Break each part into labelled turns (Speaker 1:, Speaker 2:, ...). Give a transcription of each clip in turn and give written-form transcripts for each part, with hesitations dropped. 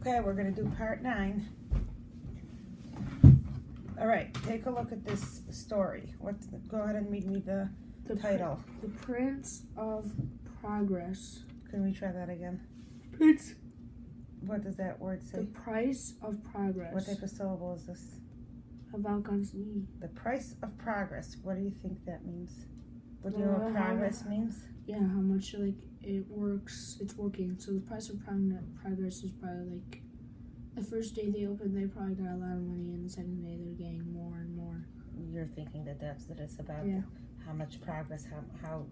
Speaker 1: Okay, we're going to do part 9. All right, take a look at this story. Go ahead and read me the title.
Speaker 2: The Prince of Progress.
Speaker 1: Can we try that again?
Speaker 2: Prince.
Speaker 1: What does that word say?
Speaker 2: The Price of Progress.
Speaker 1: What type of syllable is this?
Speaker 2: About constant.
Speaker 1: The price of progress. What do you think that means? What do you know what progress means?
Speaker 2: Yeah, how much it works. It's working. So the price of progress is probably like the first day they opened, they probably got a lot of money, and the second day they're getting more and more.
Speaker 1: You're thinking that that's what it's about?
Speaker 2: Yeah.
Speaker 1: How much progress, how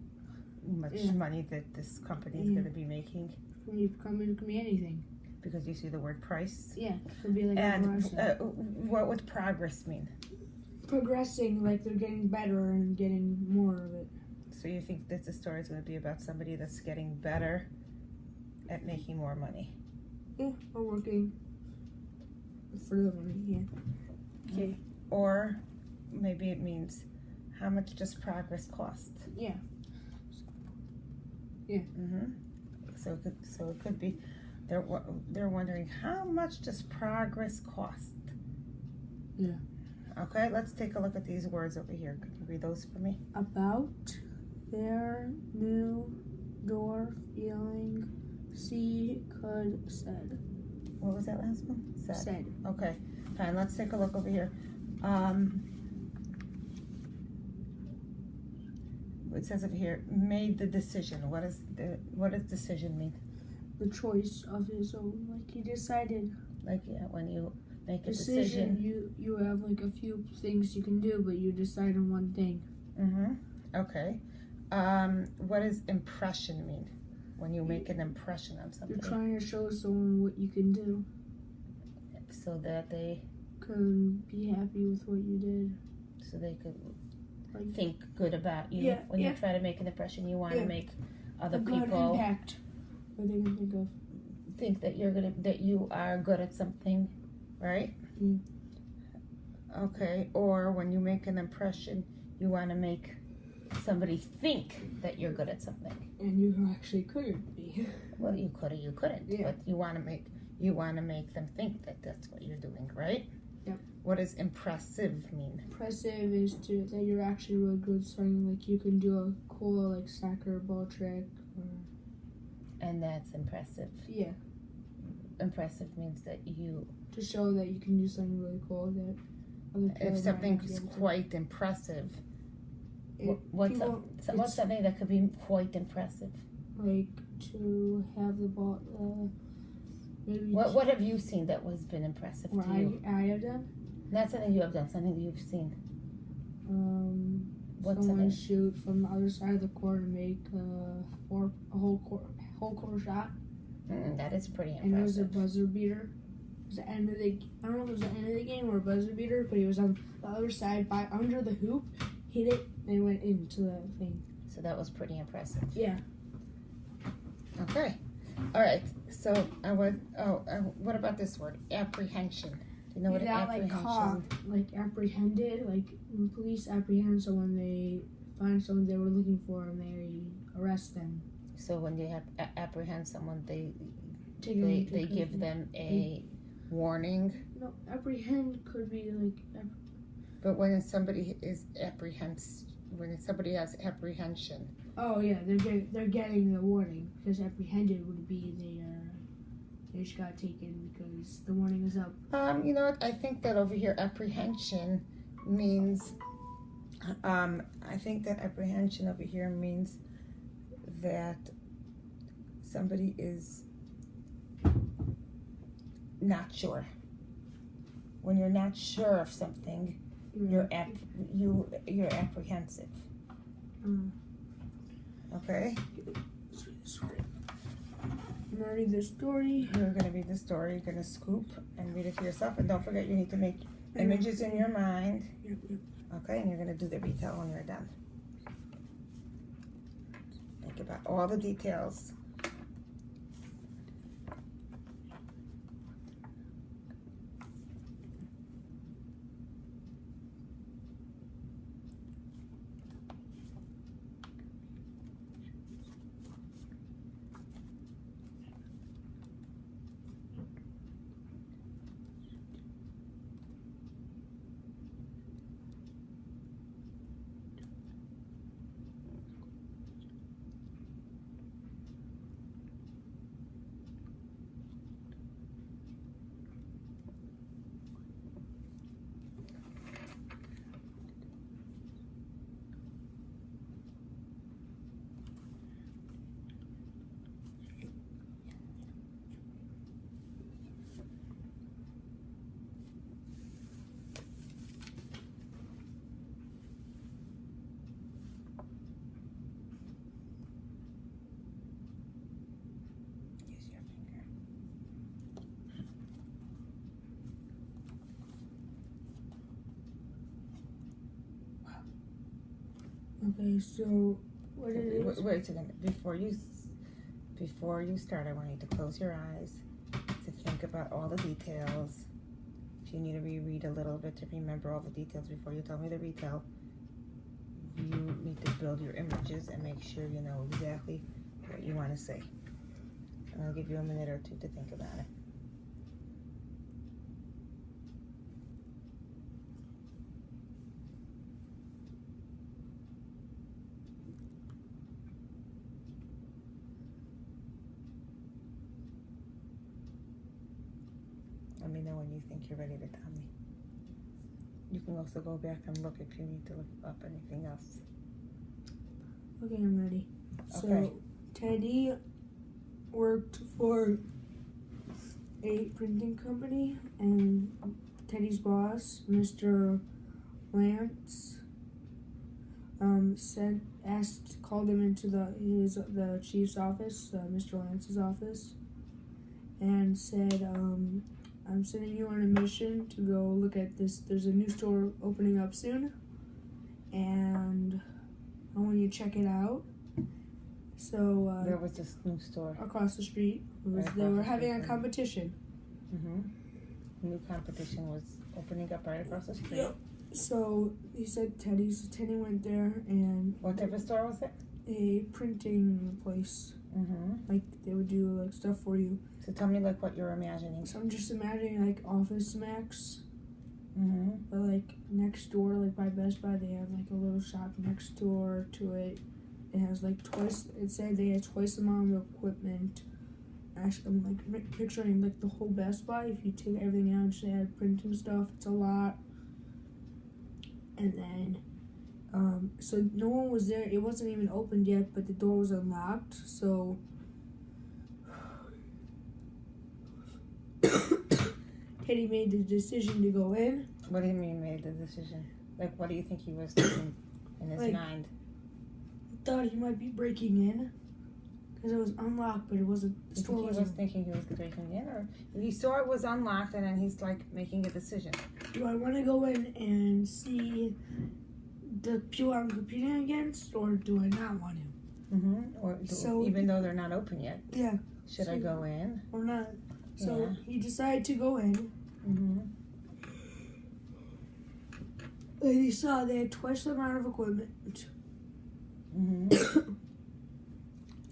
Speaker 1: much money that this company is going to be making?
Speaker 2: It could be anything.
Speaker 1: Because you see the word price?
Speaker 2: Yeah, it could be like
Speaker 1: and what would progress mean?
Speaker 2: Progressing, like they're getting better and getting more of it.
Speaker 1: So you think that the story is going to be about somebody that's getting better at making more money?
Speaker 2: Yeah, or working for the money, yeah. Okay.
Speaker 1: Or maybe it means how much does progress cost?
Speaker 2: Yeah. Yeah.
Speaker 1: So it could be they're wondering how much does progress cost?
Speaker 2: Yeah.
Speaker 1: Okay, let's take a look at these words over here. Could you read those for me?
Speaker 2: About their new door feeling, see, could, said.
Speaker 1: What was that last one?
Speaker 2: Said.
Speaker 1: Okay, fine. Let's take a look over here. It says over here, made the decision. What does decision mean?
Speaker 2: The choice of his own, like he decided.
Speaker 1: Like when you make a decision.
Speaker 2: You have like a few things you can do, but you decide on one thing.
Speaker 1: Okay. What does impression mean? When you make an impression on something.
Speaker 2: You're trying to show someone what you can do.
Speaker 1: So that they
Speaker 2: could be happy with what you did.
Speaker 1: So they could think good about you.
Speaker 2: Yeah,
Speaker 1: when you try to make an impression, you want to make other
Speaker 2: good
Speaker 1: people
Speaker 2: impact. What they can think of.
Speaker 1: Think that you are good at something, right? Okay. Or when you make an impression, you want to make somebody think that you're good at something.
Speaker 2: And you actually couldn't be.
Speaker 1: Well, you could or you couldn't.
Speaker 2: Yeah.
Speaker 1: But you want to make them think that that's what you're doing, right?
Speaker 2: Yep.
Speaker 1: What does impressive mean?
Speaker 2: Impressive is that you're actually really good at something. Like you can do a cool like soccer ball trick.
Speaker 1: And that's impressive.
Speaker 2: Yeah.
Speaker 1: Impressive means that you...
Speaker 2: To show that you can do something really cool that other people...
Speaker 1: If something's quite impressive, what's something that could be quite impressive?
Speaker 2: Like to have the ball... maybe...
Speaker 1: What have you seen that has been impressive to you?
Speaker 2: I have done?
Speaker 1: Not something you have done, something you've seen.
Speaker 2: Someone shoot from the other side of the court and make a whole court shot.
Speaker 1: That is pretty impressive.
Speaker 2: And it was a buzzer beater. It was the end of I don't know if it was the end of the game or a buzzer beater, but he was on the other side under the hoop, hit it, and it went into the thing.
Speaker 1: So that was pretty impressive.
Speaker 2: Yeah.
Speaker 1: Okay. All right. So what about this word? Apprehension. Do you know what apprehension?
Speaker 2: Like apprehended, like when police apprehend someone, they find someone they were looking for and they arrest them.
Speaker 1: So when they have apprehend someone, they give them a warning.
Speaker 2: No, apprehend could be like.
Speaker 1: But when somebody when somebody has apprehension.
Speaker 2: Oh yeah, they're getting the warning, because apprehended would be they just got taken because the warning is up.
Speaker 1: You know what? I think that over here apprehension means. I think that apprehension over here means that somebody is not sure. When you're not sure of something, you're apprehensive. Okay.
Speaker 2: I'm gonna read the story.
Speaker 1: You're gonna read the story. You're gonna scoop and read it for yourself, and don't forget you need to make images in your mind.
Speaker 2: Yep.
Speaker 1: Okay, and you're gonna do the retell when you're done. Think about all the details.
Speaker 2: Okay, so what it is?
Speaker 1: Wait a second. Before you start, I want you to close your eyes to think about all the details. If you need to reread a little bit to remember all the details before you tell me the retail, you need to build your images and make sure you know exactly what you want to say. And I'll give you a minute or two to think about it. Let me know when you think you're ready to tell me. You can also go back and look if you need to look up anything else.
Speaker 2: Okay, I'm ready.
Speaker 1: Okay.
Speaker 2: So, Teddy worked for a printing company, and Teddy's boss, Mr. Lance, called him into the chief's office, Mr. Lance's office, and said, I'm sending you on a mission to go look at this. There's a new store opening up soon, and I want you to check it out. So
Speaker 1: Where was this new store?
Speaker 2: across the street, they were having a competition.
Speaker 1: New competition was opening up right across the street.
Speaker 2: Yep. So he said Teddy went there, and
Speaker 1: What type of store was it?
Speaker 2: a printing place. Like they would do like stuff for you.
Speaker 1: So tell me like what you're imagining.
Speaker 2: So I'm just imagining like Office Max,
Speaker 1: Mm-hmm.
Speaker 2: but like next door, like by Best Buy, they have like a little shop next door to it. It has like twice. It said they had twice the amount of equipment. Actually, I'm like picturing like the whole Best Buy. If you take everything out, just add printing stuff, it's a lot. And then, so no one was there. It wasn't even opened yet, but the door was unlocked. So Teddy made the decision to go in.
Speaker 1: What do you mean made the decision? Like what do you think he was thinking in his mind?
Speaker 2: Thought he might be breaking in because it was unlocked, but it wasn't. The store
Speaker 1: He was thinking he was breaking in, or he saw it was unlocked, and then he's like making a decision.
Speaker 2: Do I want to go in and see the people I'm competing against, or do I not want to?
Speaker 1: Even though they're not open yet.
Speaker 2: Yeah.
Speaker 1: Should I go in
Speaker 2: or not? So
Speaker 1: Yeah.
Speaker 2: he decided to go in.
Speaker 1: Mm-hmm.
Speaker 2: And he saw they had twice the amount of equipment.
Speaker 1: Mm-hmm.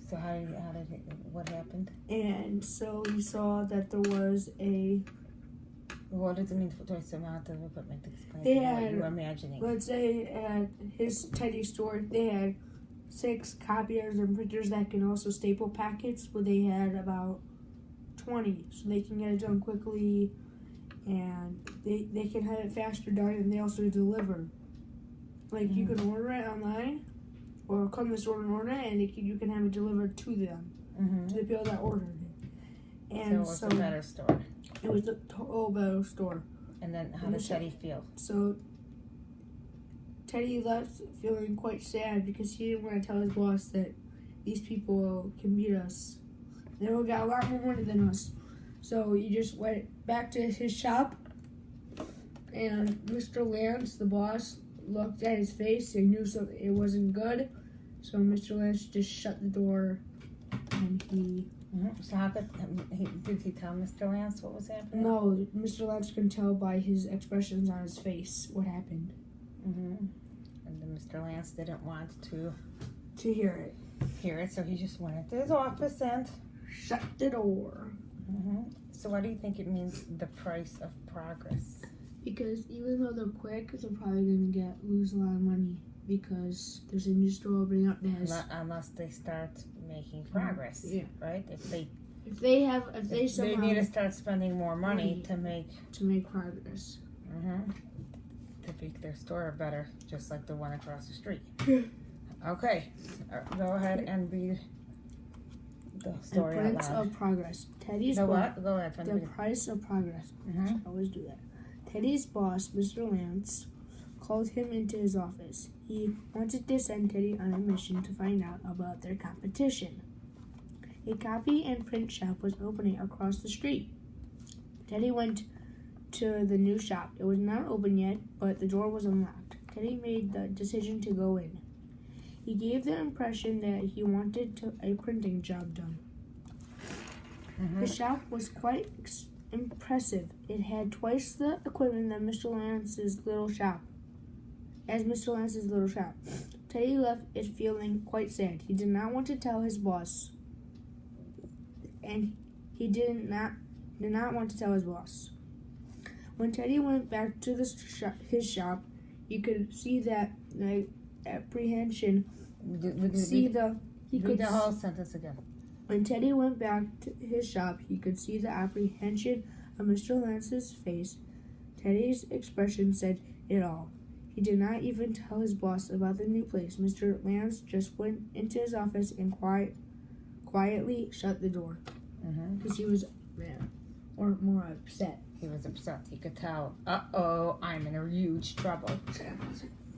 Speaker 1: So what happened?
Speaker 2: And so he saw that there was a,
Speaker 1: What does it mean for twice the amount of equipment? Explain
Speaker 2: They
Speaker 1: to me what
Speaker 2: had-
Speaker 1: you were imagining.
Speaker 2: let's say at his Teddy store, they had 6 copiers and printers that can also staple packets, but they had about 20, so they can get it done quickly, and they can have it faster done, and they also deliver. Like you can order it online, or come to the store and order it, and you can have it delivered to them, to the people that ordered it. And
Speaker 1: so it was a better store.
Speaker 2: It was a total better store.
Speaker 1: And then how did Teddy feel?
Speaker 2: So Teddy left feeling quite sad because he didn't want to tell his boss that these people can beat us. They got a lot more money than us. So he just went back to his shop, and Mr. Lance, the boss, looked at his face and knew something it wasn't good. So Mr. Lance just shut the door, and he...
Speaker 1: So how did he tell Mr. Lance what was happening?
Speaker 2: No, Mr. Lance can tell by his expressions on his face what happened.
Speaker 1: And then Mr. Lance didn't want to
Speaker 2: hear it.
Speaker 1: So he just went into his office and
Speaker 2: shut the door.
Speaker 1: So what do you think it means, the price of progress?
Speaker 2: Because even though they're quick, they're probably gonna lose a lot of money because there's a new store opening up that has,
Speaker 1: unless they start making progress, right? If they
Speaker 2: somehow
Speaker 1: need to start spending more money to make
Speaker 2: progress.
Speaker 1: To make their store better, just like the one across the street. Okay, go ahead and read the story out
Speaker 2: Price
Speaker 1: loud.
Speaker 2: of progress. Teddy's
Speaker 1: The what? Go ahead.
Speaker 2: The price of progress. I always do that. Teddy's boss, Mr. Lance, called him into his office. He wanted to send Teddy on a mission to find out about their competition. A copy and print shop was opening across the street. Teddy went to the new shop. It was not open yet, but the door was unlocked. Teddy made the decision to go in. He gave the impression that he wanted a printing job done. The shop was quite impressive. It had twice the equipment that Mr. Lance's little shop. Teddy left it feeling quite sad. He did not want to tell his boss, and he did not want to tell his boss. When Teddy went back to his shop, you could see that apprehension.
Speaker 1: Read the whole sentence again.
Speaker 2: When Teddy went back to his shop, he could see the apprehension on Mr. Lance's face. Teddy's expression said it all. He did not even tell his boss about the new place. Mr. Lance just went into his office and quietly shut the door. Because he was mad, or more upset.
Speaker 1: He was upset. He could tell, uh-oh, I'm in a huge trouble.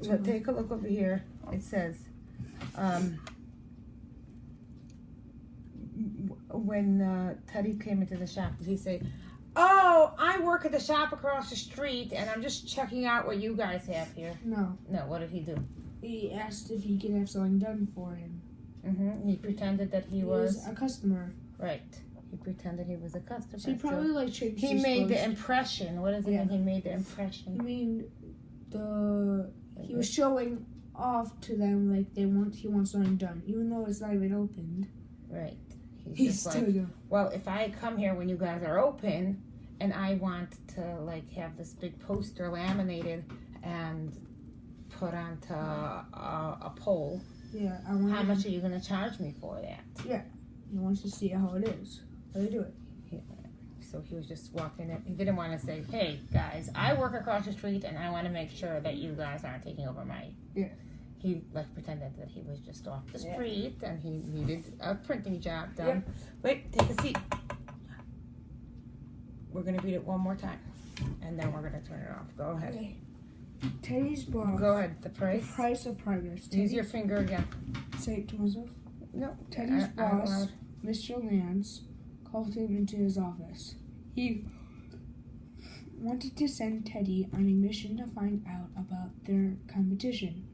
Speaker 1: So take a look over here. It says, when Teddy came into the shop, did he say, "Oh, I work at the shop across the street, and I'm just checking out what you guys have here"?
Speaker 2: No.
Speaker 1: No, what did he do?
Speaker 2: He asked if he could have something done for him.
Speaker 1: He pretended that he was
Speaker 2: a customer.
Speaker 1: Right. He pretended he was a customer.
Speaker 2: So he probably changed
Speaker 1: He made the impression. What does it mean? He made the impression.
Speaker 2: I mean, he was showing off to them like he wants something done, even though it's not even opened.
Speaker 1: Right. He's just like, well, if I come here when you guys are open, and I want to have this big poster laminated and put onto a pole.
Speaker 2: Yeah,
Speaker 1: how much are you going to charge me for that?
Speaker 2: Yeah, he wants to see how it is. How they do it.
Speaker 1: So he was just walking in. He didn't want to say, "Hey guys, I work across the street, and I want to make sure that you guys aren't taking over my."
Speaker 2: Yeah.
Speaker 1: He pretended that he was just off the street and he needed a printing job done. Yeah. Wait, take a seat. We're gonna read it one more time, and then we're gonna turn it off. Go ahead.
Speaker 2: Okay. Teddy's boss.
Speaker 1: Go ahead. The price.
Speaker 2: The price of progress.
Speaker 1: Use your finger again.
Speaker 2: Say it to myself.
Speaker 1: No.
Speaker 2: Teddy's boss, Mr. Lance, called him into his office. He wanted to send Teddy on a mission to find out about their competition.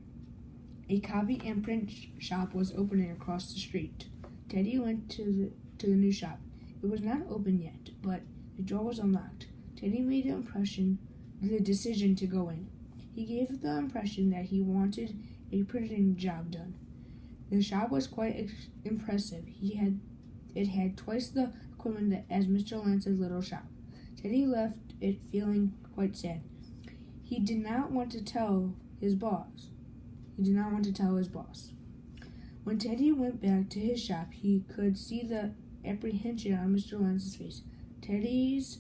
Speaker 2: A copy and print shop was opening across the street. Teddy went to the new shop. It was not open yet, but the door was unlocked. Teddy made the decision to go in. He gave the impression that he wanted a printing job done. The shop was quite impressive. It had twice the equipment as Mr. Lance's little shop. Teddy left it feeling quite sad. He did not want to tell his boss. When Teddy went back to his shop, he could see the apprehension on Mr. Lance's face. Teddy's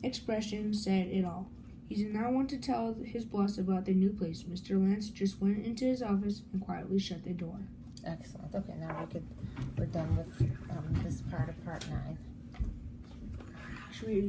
Speaker 2: expression said it all. He did not want to tell his boss about the new place. Mr. Lance just went into his office and quietly shut the door.
Speaker 1: Excellent. Okay, now we're done with this part of part 9.
Speaker 2: Should we